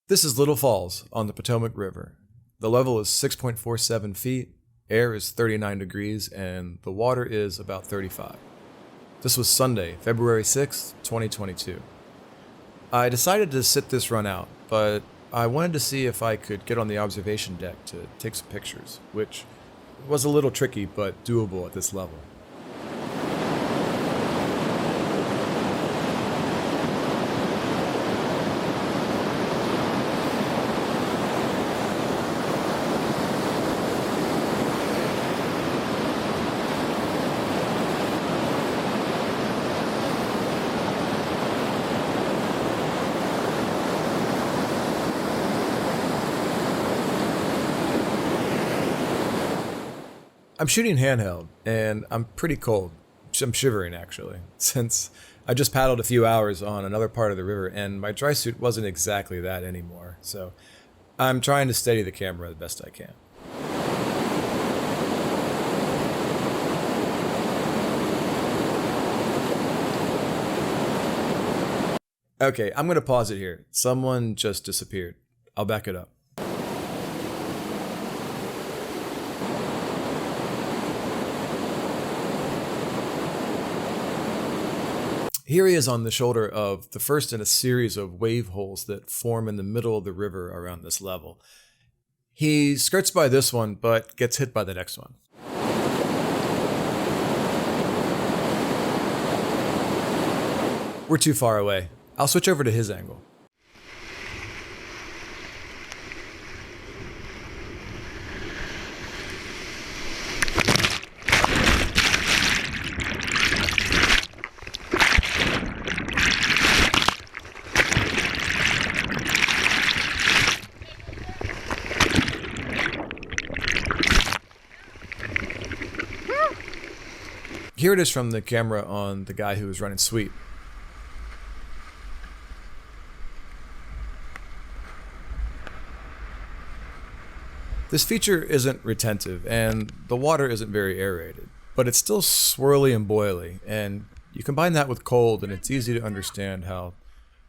This is Little Falls on the Potomac River. The level is 6.47 feet, air is 39 degrees, and the water is about 35. This was Sunday, February 6th, 2022. I decided to sit this run out, but I wanted to see if I could get on the observation deck to take some pictures, which was a little tricky but doable at this level. I'm shooting handheld, and I'm pretty cold. I'm shivering, actually, since I just paddled a few hours on another part of the river, and my dry suit wasn't exactly that anymore, so I'm trying to steady the camera the best I can. Okay, I'm gonna pause it here. Someone just disappeared. I'll back it up. Here he is on the shoulder of the first in a series of wave holes that form in the middle of the river around this level. He skirts by this one, but gets hit by the next one. We're too far away. I'll switch over to his angle. Here it is from the camera on the guy who was running sweep. This feature isn't retentive, and the water isn't very aerated, but it's still swirly and boily, and you combine that with cold, and it's easy to understand how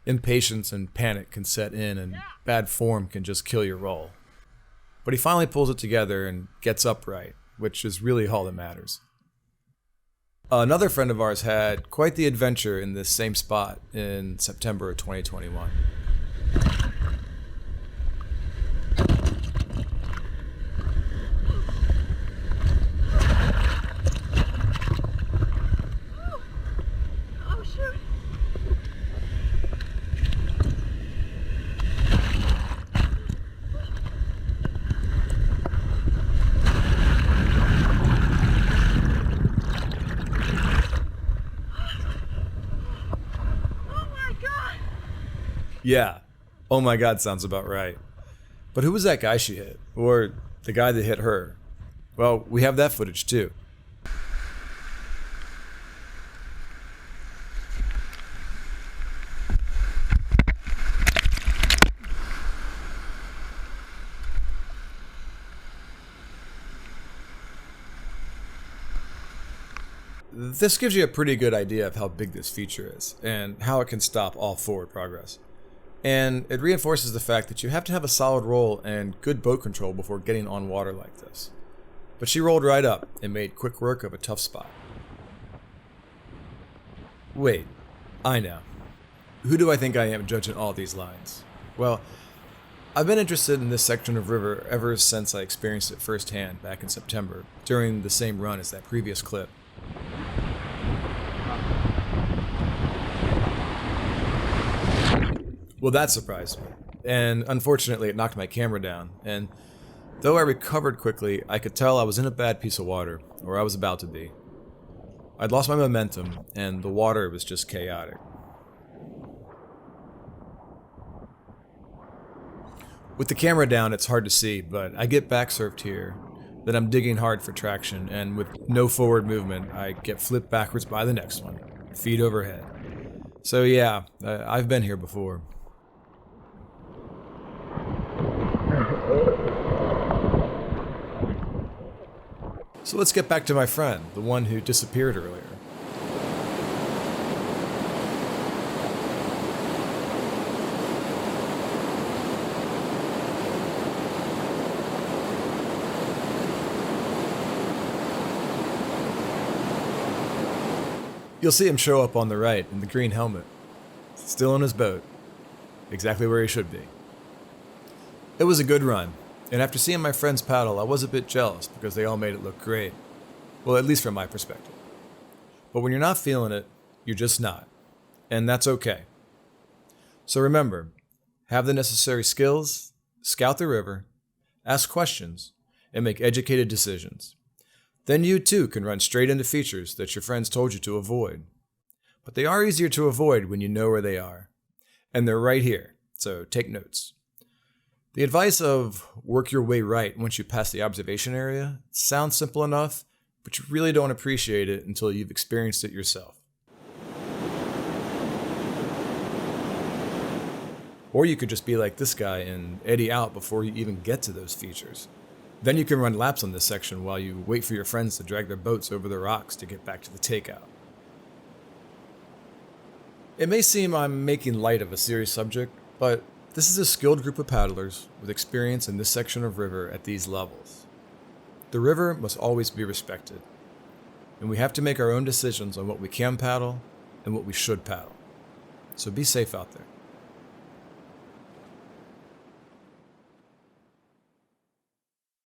impatience and panic can set in, and bad form can just kill your roll. But he finally pulls it together and gets upright, which is really all that matters. Another friend of ours had quite the adventure in this same spot in September of 2021. Oh, shoot. Yeah. Oh my god sounds about right. But who was that guy she hit? Or the guy that hit her? Well, we have that footage too. This gives you a pretty good idea of how big this feature is, and how it can stop all forward progress. And it reinforces the fact that you have to have a solid roll and good boat control before getting on water like this. But she rolled right up and made quick work of a tough spot. Wait, I know. Who do I think I am judging all these lines? Well, I've been interested in this section of river ever since I experienced it firsthand back in September, during the same run as that previous clip. Well, that surprised me, and unfortunately it knocked my camera down, and though I recovered quickly, I could tell I was in a bad piece of water, or I was about to be. I'd lost my momentum, and the water was just chaotic. With the camera down, it's hard to see, but I get back surfed here, then I'm digging hard for traction, and with no forward movement, I get flipped backwards by the next one, feet overhead. So yeah, I've been here before. So let's get back to my friend, the one who disappeared earlier. You'll see him show up on the right in the green helmet, still in his boat, exactly where he should be. It was a good run, and after seeing my friends paddle, I was a bit jealous because they all made it look great. Well, at least from my perspective. But when you're not feeling it, you're just not. And that's okay. So remember, have the necessary skills, scout the river, ask questions, and make educated decisions. Then you too can run straight into features that your friends told you to avoid. But they are easier to avoid when you know where they are. And they're right here, so take notes. The advice of work your way right once you pass the observation area sounds simple enough, but you really don't appreciate it until you've experienced it yourself. Or you could just be like this guy and eddy out before you even get to those features. Then you can run laps on this section while you wait for your friends to drag their boats over the rocks to get back to the takeout. It may seem I'm making light of a serious subject, but this is a skilled group of paddlers with experience in this section of river at these levels. The river must always be respected, and we have to make our own decisions on what we can paddle and what we should paddle. So be safe out there.